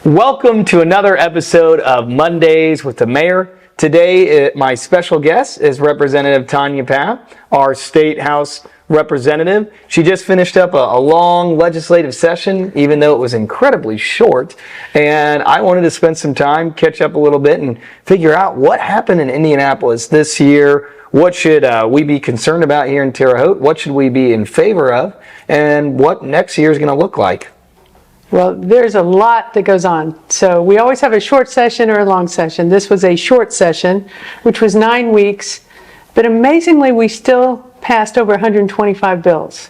Welcome to another episode of Mondays with the Mayor. Today, my special guest is Representative Tonya Pfaff, our State House representative. She just finished up a long legislative session, even though it was incredibly short. And I wanted to spend some time, catch up a little bit, and figure out what happened in Indianapolis this year. What should we be concerned about here in Terre Haute? What should we be in favor of? And what next year is going to look like? Well, there's a lot that goes on. So we always have a short session or a long session. This was a short session, which was 9 weeks. But amazingly, we still passed over 125 bills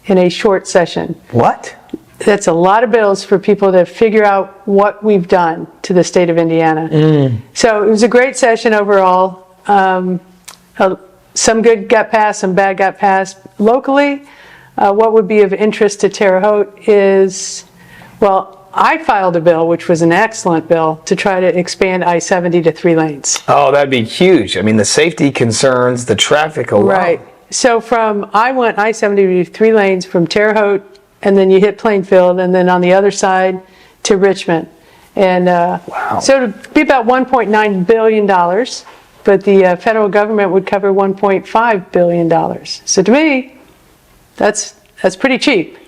in a short session. What? That's a lot of bills for people to figure out what we've done to the state of Indiana. So it was a great session overall. Some good got passed, some bad got passed. Locally, what would be of interest to Terre Haute is, well, I filed a bill, which was an excellent bill, to try to expand I-70 to 3 lanes. Oh, that'd be huge. I mean, the safety concerns, the traffic alone. Right. So I went I-70 to 3 lanes from Terre Haute, and then you hit Plainfield, and then on the other side to Richmond. And wow. So it would be about $1.9 billion, but the federal government would cover $1.5 billion. So to me, that's pretty cheap.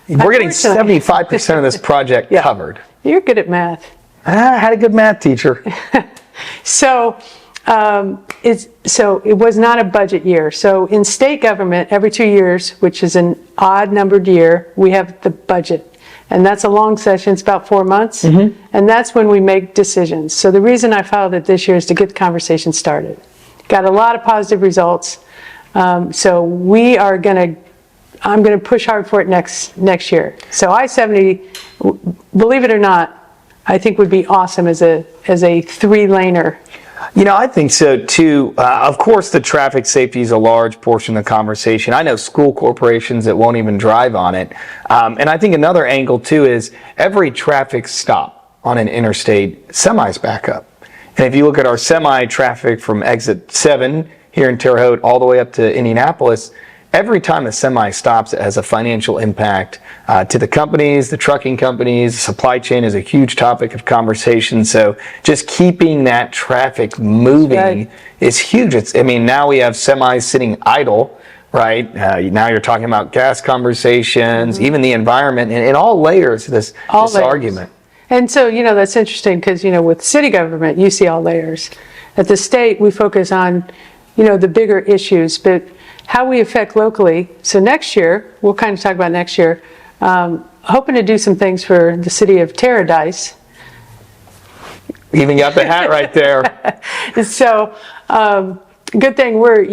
We're getting 75% of this project covered. You're good at math. I had a good math teacher. So it was not a budget year. So in state government, every 2 years, which is an odd numbered year, we have the budget. And that's a long session. It's about 4 months. And that's when we make decisions. So the reason I filed it this year is to get the conversation started. Got a lot of positive results. So I'm going to push hard for it next year. So I-70, believe it or not, I think would be awesome as a 3-laner. You know, I think so too. Of course, the traffic safety is a large portion of the conversation. I know school corporations that won't even drive on it. And I think another angle too is every traffic stop on an interstate, semis back up. And if you look at our semi traffic from exit 7 here in Terre Haute all the way up to Indianapolis, every time a semi stops, it has a financial impact to the companies, the trucking companies. The supply chain is a huge topic of conversation. So just keeping that traffic moving is huge. Now we have semis sitting idle, right? Now you're talking about gas conversations, even the environment, and in all layers of this argument. And so, that's interesting because, with city government, you see all layers. At the state, we focus on, the bigger issues, but how we affect locally. So next year, we'll kind of talk about next year, hoping to do some things for the city of Paradise. Even got the hat right there. So good thing we're,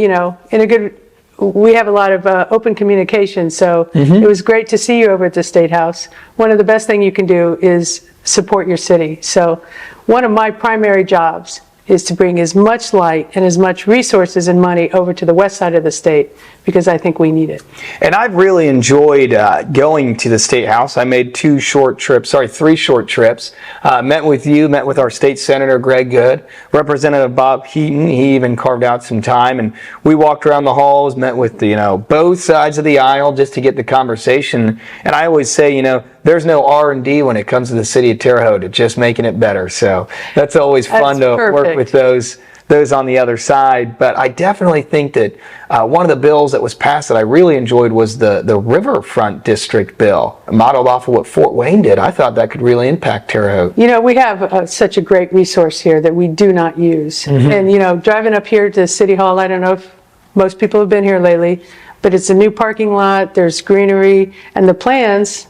we have a lot of open communication. So it was great to see you over at the State House. One of the best things you can do is support your city. So one of my primary jobs is to bring as much light and as much resources and money over to the west side of the state because I think we need it. And I've really enjoyed going to the State House. I made 3 short trips. Met with you, met with our state senator, Greg Good, Representative Bob Heaton. He even carved out some time, and we walked around the halls, met with both sides of the aisle just to get the conversation. And I always say, there's no R&D when it comes to the city of Terre Haute. It's just making it better. So that's always fun to work with those on the other side. But I definitely think that one of the bills that was passed that I really enjoyed was the Riverfront District bill, modeled off of what Fort Wayne did. I thought that could really impact Terre Haute. We have such a great resource here that we do not use. And, driving up here to City Hall, I don't know if most people have been here lately, but it's a new parking lot, there's greenery, and the plans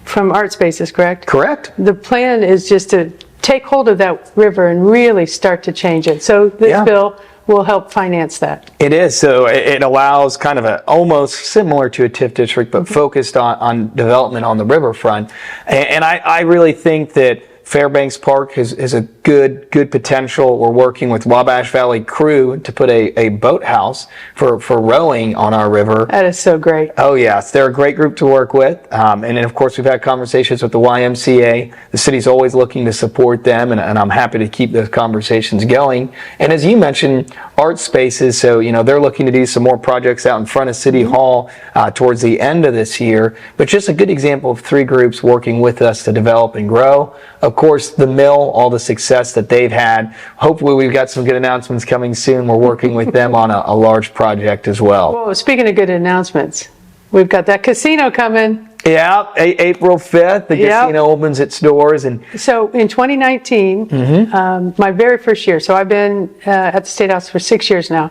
from Art Spaces, correct? Correct. The plan is just to take hold of that river and really start to change it. So this bill will help finance that. It is. So it allows kind of almost similar to a TIF district, but focused on development on the riverfront. And I really think that Fairbanks Park is a good potential. We're working with Wabash Valley Crew to put a boathouse for rowing on our river. That is so great. Oh yes, they're a great group to work with. And then of course we've had conversations with the YMCA. The city's always looking to support them, and I'm happy to keep those conversations going. And as you mentioned, art spaces, so they're looking to do some more projects out in front of City Hall towards the end of this year. But just a good example of 3 groups working with us to develop and grow. Of of course, the mill, all the success that they've had. Hopefully, we've got some good announcements coming soon. We're working with them on a large project as well. Well, speaking of good announcements, we've got that casino coming. Yeah, April 5th, the casino opens its doors. And so in 2019, my very first year, so I've been at the State House for 6 years now,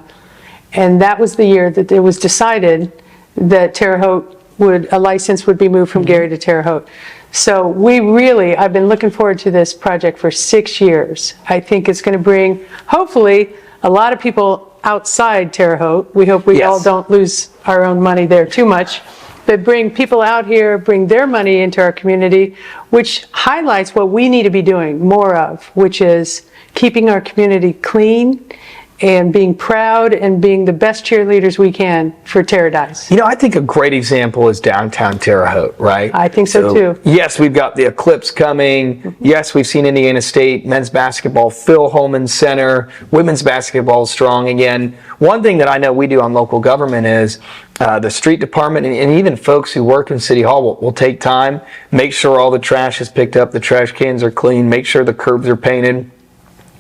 and that was the year that it was decided that Terre Haute a license would be moved from Gary to Terre Haute. So I've been looking forward to this project for 6 years. I think it's going to bring, hopefully, a lot of people outside Terre Haute. We hope we all don't lose our own money there too much. But bring people out here, bring their money into our community, which highlights what we need to be doing more of, which is keeping our community clean and being proud and being the best cheerleaders we can for Paradise. You know, I think a great example is downtown Terre Haute, right? I think so too. Yes, we've got the Eclipse coming. Yes, we've seen Indiana State men's basketball, Phil Holman Center, women's basketball strong again. One thing that I know we do on local government is the street department and even folks who work in City Hall will take time, make sure all the trash is picked up, the trash cans are clean, make sure the curbs are painted,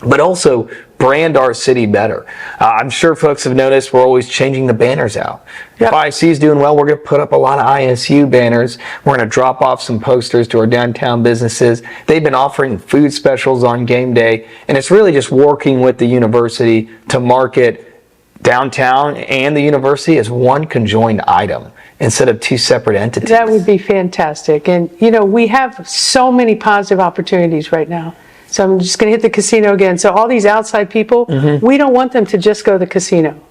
but also brand our city better. I'm sure folks have noticed we're always changing the banners out. If IC is doing well, we're going to put up a lot of ISU banners. We're going to drop off some posters to our downtown businesses. They've been offering food specials on game day, and it's really just working with the university to market downtown and the university as one conjoined item instead of two separate entities. That would be fantastic. And, you know, we have so many positive opportunities right now. So I'm just going to hit the casino again. So all these outside people, we don't want them to just go to the casino.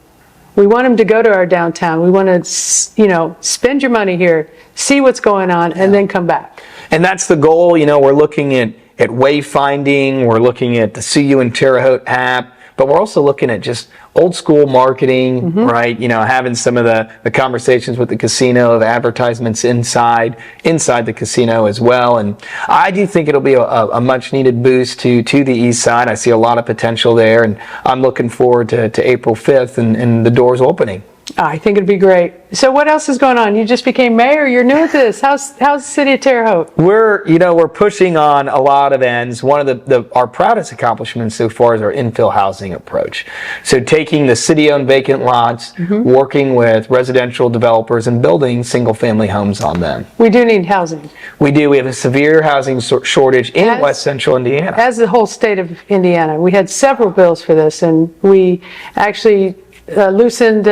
We want them to go to our downtown. We want to, you know, spend your money here, see what's going on, and then come back. And that's the goal. You know, we're looking at wayfinding. We're looking at the See You in Terre Haute app. But we're also looking at just old school marketing, right? You know, having some of the conversations with the casino of advertisements inside the casino as well. And I do think it'll be a much needed boost to the east side. I see a lot of potential there, and I'm looking forward to April 5th and the doors opening. I think it'd be great. So what else is going on? You just became mayor. You're new at this. How's the city of Terre Haute? We're pushing on a lot of ends. One of our proudest accomplishments so far is our infill housing approach. So taking the city-owned vacant lots, working with residential developers and building single-family homes on them. We do need housing. We do. We have a severe housing shortage in West Central Indiana. As the whole state of Indiana. We had several bills for this, and we actually loosened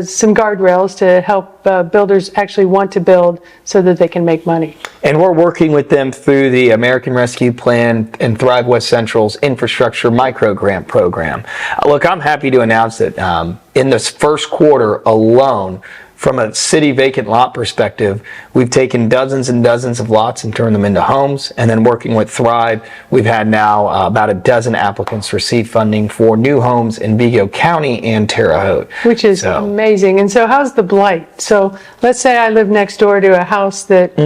some guardrails to help builders actually want to build so that they can make money. And we're working with them through the American Rescue Plan and Thrive West Central's infrastructure micro grant program. Look, I'm happy to announce that in this first quarter alone, from a city vacant lot perspective, we've taken dozens and dozens of lots and turned them into homes. And then working with Thrive, we've had now about a dozen applicants receive funding for new homes in Vigo County and Terre Haute. Which is amazing. And so how's the blight? So let's say I live next door to a house that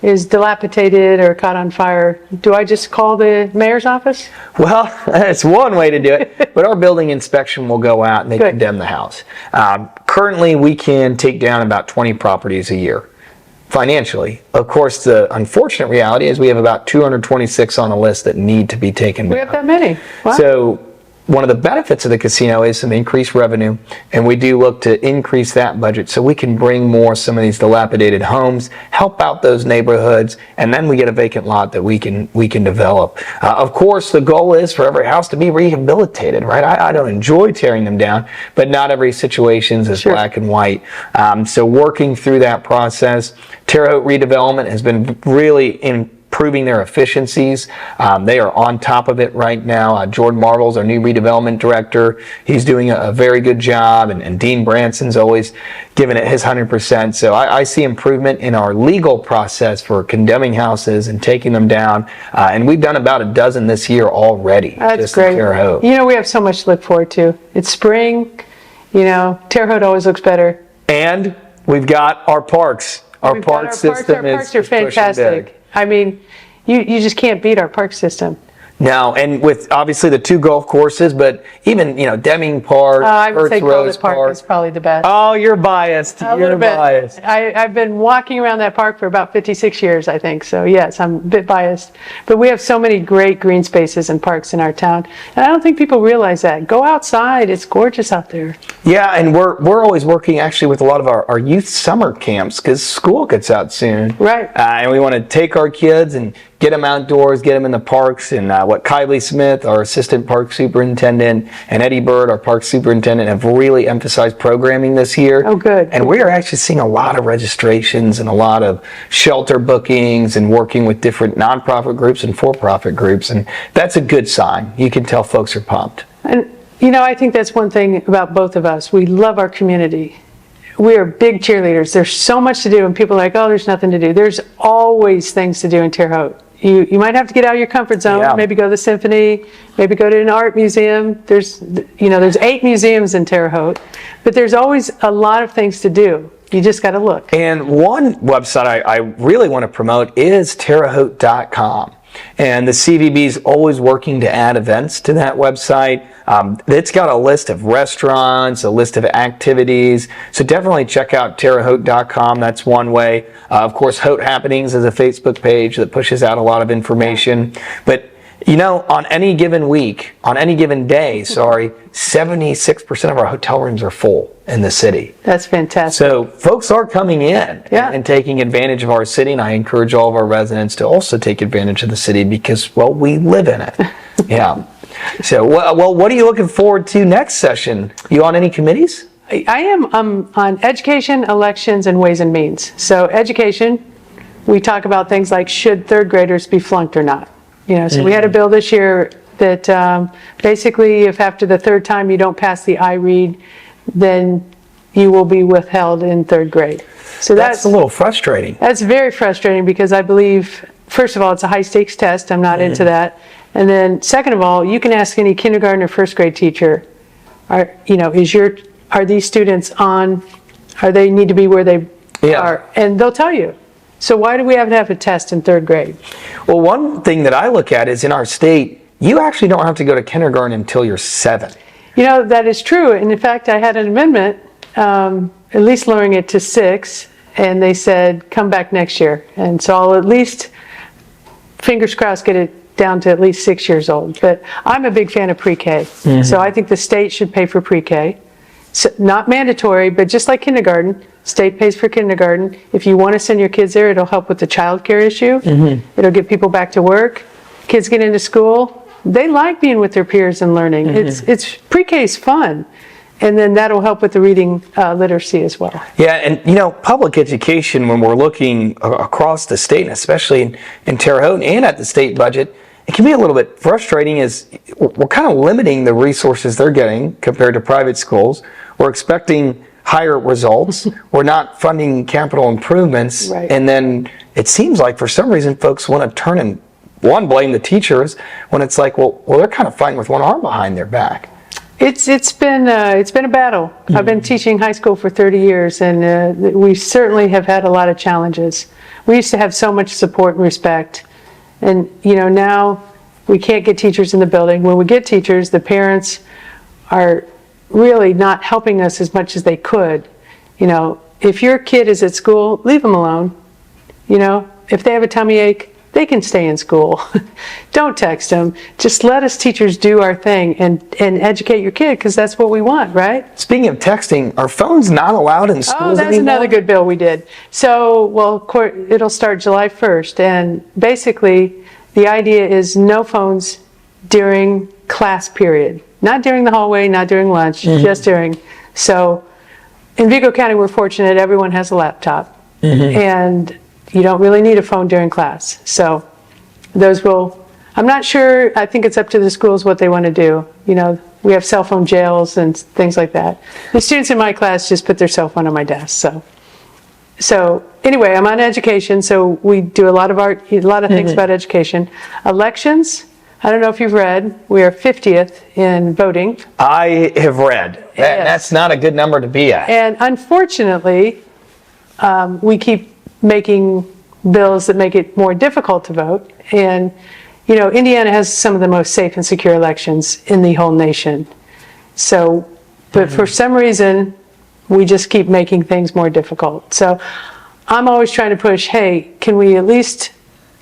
is dilapidated or caught on fire. Do I just call the mayor's office? Well, that's one way to do it. But our building inspection will go out and they condemn the house. Currently, we can take down about 20 properties a year financially. Of course, the unfortunate reality is we have about 226 on the list that need to be taken down. We have that many. Wow. So one of the benefits of the casino is some increased revenue, and we do look to increase that budget so we can bring more some of these dilapidated homes, help out those neighborhoods, and then we get a vacant lot that we can develop. Of course, the goal is for every house to be rehabilitated, right? I don't enjoy tearing them down, but not every situation is black and white. So working through that process, Terre Haute redevelopment has been really improving their efficiencies. They are on top of it right now. Jordan Martle's our new redevelopment director. He's doing a very good job, and Dean Branson's always giving it his 100%. So I see improvement in our legal process for condemning houses and taking them down. And we've done about a dozen this year already. That's great. Terre Haute. You know, we have so much to look forward to. It's spring. You know, Terre Haute always looks better. And we've got our parks. Our park system Our parks are fantastic. I mean, you just can't beat our park system. No, and with obviously the 2 golf courses, but even, Deming Park, I would Hertz say Rose College Park is probably the best. Oh, you're biased. A You're little bit. biased. I've been walking around that park for about 56 years, I think. So yes, I'm a bit biased. But we have so many great green spaces and parks in our town. And I don't think people realize that. Go outside. It's gorgeous out there. Yeah, and we're always working actually with a lot of our youth summer camps because school gets out soon. Right. And we want to take our kids and get them outdoors, get them in the parks. And what Kylie Smith, our assistant park superintendent, and Eddie Bird, our park superintendent, have really emphasized programming this year. Oh, good. And we are actually seeing a lot of registrations and a lot of shelter bookings and working with different nonprofit groups and for-profit groups. And that's a good sign. You can tell folks are pumped. And, I think that's one thing about both of us. We love our community. We are big cheerleaders. There's so much to do, and people are like, oh, there's nothing to do. There's always things to do in Terre Haute. You might have to get out of your comfort zone, Yeah. maybe go to the symphony, maybe go to an art museum. There's 8 museums in Terre Haute, but there's always a lot of things to do. You just got to look. And one website I really want to promote is terrehaute.com. And the CVB is always working to add events to that website. It's got a list of restaurants, a list of activities. So definitely check out terrehaute.com. That's one way. Of course, Haute Happenings is a Facebook page that pushes out a lot of information. But on any given week, on any given day, 76% of our hotel rooms are full in the city. That's fantastic. So folks are coming in Yeah. and taking advantage of our city, and I encourage all of our residents to also take advantage of the city because, well, we live in it. Yeah. So, well, what are you looking forward to next session? You on any committees? I am on education, elections, and ways and means. So education, we talk about things like should 3rd graders be flunked or not. So we had a bill this year that basically if after the 3rd time you don't pass the iRead, then you will be withheld in 3rd grade. So That's a little frustrating. That's very frustrating because I believe, first of all, it's a high stakes test. I'm not into that. And then second of all, you can ask any kindergarten or 1st grade teacher, are these students are they need to be where they are? And they'll tell you. So why do we have to have a test in 3rd grade? Well, one thing that I look at is in our state, you actually don't have to go to kindergarten until you're 7. That is true. And in fact, I had an amendment, at least lowering it to 6, and they said, come back next year. And so I'll at least, fingers crossed, get it down to at least 6 years old. But I'm a big fan of PreK. So I think the state should pay for PreK. So, not mandatory, but just like kindergarten, state pays for kindergarten. If you want to send your kids there, it'll help with the child care issue. It'll get people back to work. Kids get into school. They like being with their peers and learning. It's PreK is fun. And then that'll help with the reading literacy as well. Yeah, and public education, when we're looking across the state, and especially in Terre Haute and at the state budget, it can be a little bit frustrating as we're kind of limiting the resources they're getting compared to private schools. We're expecting higher results. We're not funding capital improvements. Right. And then it seems like for some reason folks want to turn and blame the teachers when it's like, well, they're kind of fighting with one arm behind their back. It's been a battle. I've been teaching high school for 30 years, and we certainly have had a lot of challenges. We used to have so much support and respect, and now we can't get teachers in the building. When we get teachers, the parents are really not helping us as much as they could. If your kid is at school, leave them alone. If they have a tummy ache, they can stay in school. Don't text them. Just let us teachers do our thing and educate your kid, because that's what we want, right? Speaking of texting, are phones not allowed in schools Oh, that's anymore? another good bill we did. So, it'll start July 1st, and basically the idea is no phones during class period. Not during the hallway, not during lunch, just during. So in Vigo County, we're fortunate everyone has a laptop. And you don't really need a phone during class. So I'm not sure, I think it's up to the schools what they want to do. We have cell phone jails and things like that. The students in my class just put their cell phone on my desk. So anyway, I'm on education, so we do a lot of things about education. Elections, I don't know if you've read, we are 50th in voting. I have read. That's not a good number to be at. And unfortunately, we keep making bills that make it more difficult to vote. And, Indiana has some of the most safe and secure elections in the whole nation. So, but for some reason, we just keep making things more difficult. So I'm always trying to push, hey, can we at least,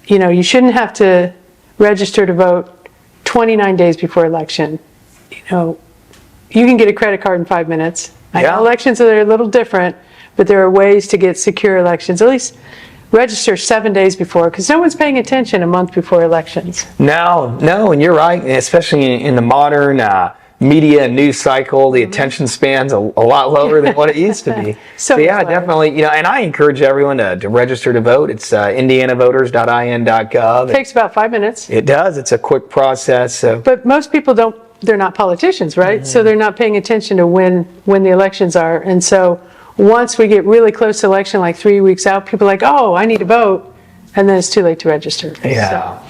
you shouldn't have to register to vote 29 days before election. You can get a credit card in 5 minutes. I know elections are a little different, but there are ways to get secure elections. At least register 7 days before, because no one's paying attention a month before elections. No, and you're right, especially in the modern media and news cycle, the attention span's a lot lower than what it used to be. So yeah, definitely, and I encourage everyone to register to vote. It's indianavoters.in.gov. It takes about 5 minutes. It does. It's a quick process. So. But most people they're not politicians, right? So they're not paying attention to when the elections are. And so once we get really close to election, like 3 weeks out, people are like, oh, I need to vote. And then it's too late to register. Yeah.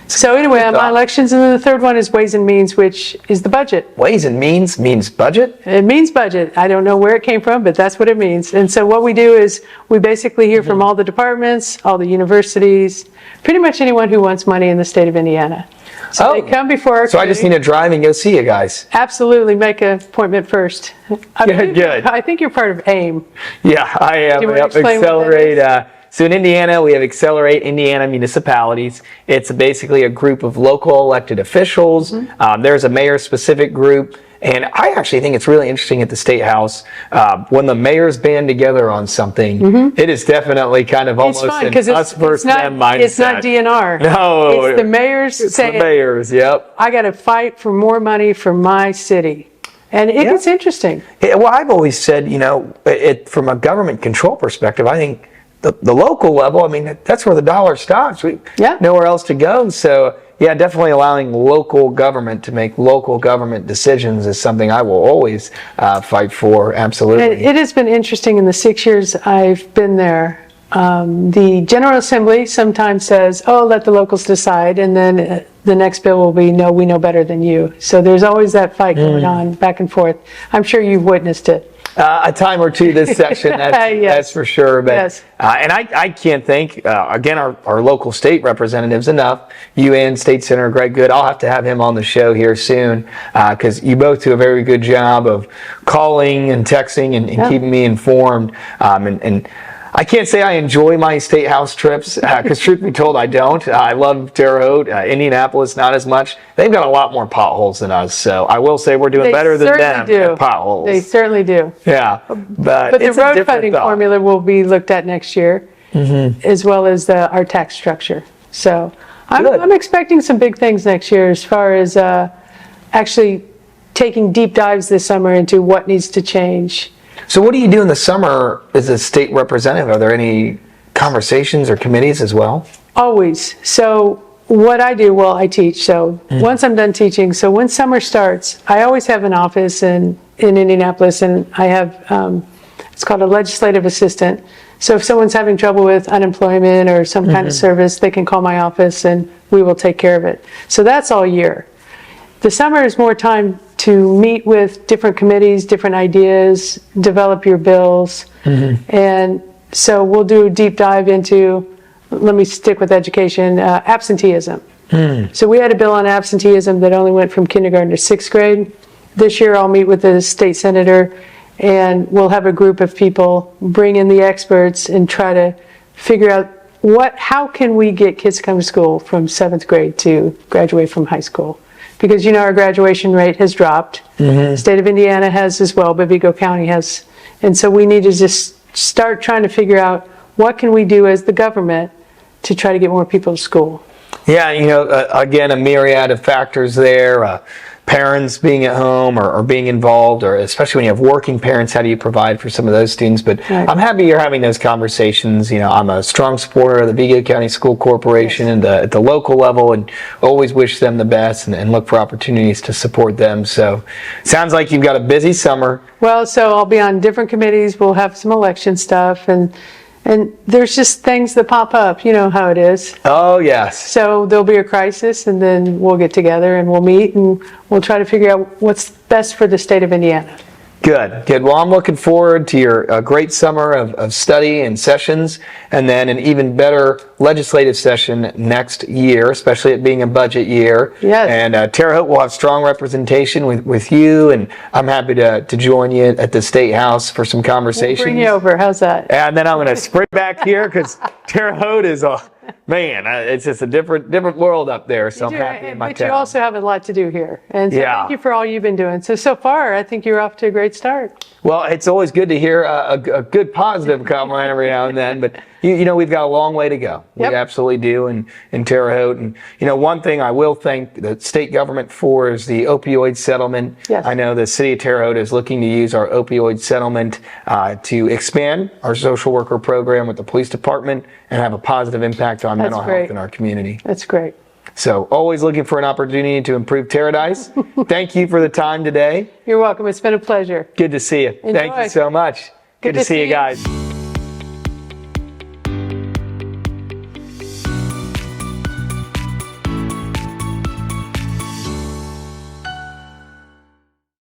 So anyway, on elections, and then the third one is Ways and Means, which is the budget. Ways and Means means budget? It means budget. I don't know where it came from, but that's what it means. And so what we do is we basically hear from all the departments, all the universities, pretty much anyone who wants money in the state of Indiana. So they come before our So I just need to drive and go see you guys. Absolutely. Make an appointment first. Good. I think you're part of AIM. Yeah, I am. Do you want to explain Accelerate. what that is? So in Indiana, we have Accelerate Indiana Municipalities. It's basically a group of local elected officials. There's a mayor-specific group. And I actually think it's really interesting at the State House, when the mayors band together on something, it is definitely kind of almost an us versus them mindset. It's not DNR. No. It's the mayors saying, the mayors, yep. I got to fight for more money for my city. And it gets interesting. Well, I've always said, from a government control perspective, I think the local level, that's where the dollar stops. We nowhere else to go. So, yeah, definitely allowing local government to make local government decisions is something I will always fight for. Absolutely. And it has been interesting in the 6 years I've been there. The General Assembly sometimes says, oh, let the locals decide. And then the next bill will be, no, we know better than you. So there's always that fight going on back and forth. I'm sure you've witnessed it. A time or two this section, that's for sure. But and I can't thank again our local state representatives enough. You and State Senator Greg Good. I'll have to have him on the show here soon because you both do a very good job of calling and texting and keeping me informed. And I can't say I enjoy my State House trips because truth be told, I don't. I love Terre Haute, Indianapolis, not as much. They've got a lot more potholes than us, so I will say we're doing better than them at potholes. They certainly do. Yeah, but the road funding formula will be looked at next year, as well as our tax structure. So I'm expecting some big things next year as far as actually taking deep dives this summer into what needs to change. So what do you do in the summer as a state representative? Are there any conversations or committees as well? Always. So what I do, I teach. So once I'm done teaching, so when summer starts, I always have an office in Indianapolis, and I have, it's called a legislative assistant. So if someone's having trouble with unemployment or some kind of service, they can call my office and we will take care of it. So that's all year. The summer is more time to meet with different committees, different ideas, develop your bills. And so we'll do a deep dive into, let me stick with education, absenteeism. So we had a bill on absenteeism that only went from kindergarten to 6th grade. This year I'll meet with the state senator and we'll have a group of people, bring in the experts and try to figure out how can we get kids to come to school from 7th grade to graduate from high school. Because our graduation rate has dropped. The state of Indiana has as well, but Vigo County has. And so we need to just start trying to figure out what can we do as the government to try to get more people to school. Yeah, again, a myriad of factors there. Parents being at home or being involved, or especially when you have working parents, how do you provide for some of those students? But I'm happy you're having those conversations. I'm a strong supporter of the Vigo County School Corporation at the local level, and always wish them the best and look for opportunities to support them. So sounds like you've got a busy summer. Well, so I'll be on different committees. We'll have some election stuff, and there's just things that pop up. You know how it is. Oh, yes. So there'll be a crisis, and then we'll get together and we'll meet and we'll try to figure out what's best for the state of Indiana. Good, good. Well, I'm looking forward to your great summer of study and sessions, and then an even better legislative session next year, especially it being a budget year. Yes. And Terre Haute will have strong representation with you, and I'm happy to join you at the State House for some conversations. Bring you over. How's that? And then I'm going to sprint back here because Terre Haute is it's just a different world up there. So I'm happy in my But town. you also have a lot to do here. And so Yeah. thank you for all you've been doing. So far, I think you're off to a great start. Well, it's always good to hear a good positive comment every now and then, but you know, we've got a long way to go. Yep. We absolutely do in Terre Haute. And, you know, one thing I will thank the state government for is the opioid settlement. Yes. I know the city of Terre Haute is looking to use our opioid settlement to expand our social worker program with the police department and have a positive impact on mental great. health in our community. That's great. So always looking for an opportunity to improve Paradise. Thank you for the time today. You're welcome. It's been a pleasure. Good to see you. Thank you Enjoy. so much. Good to see you guys.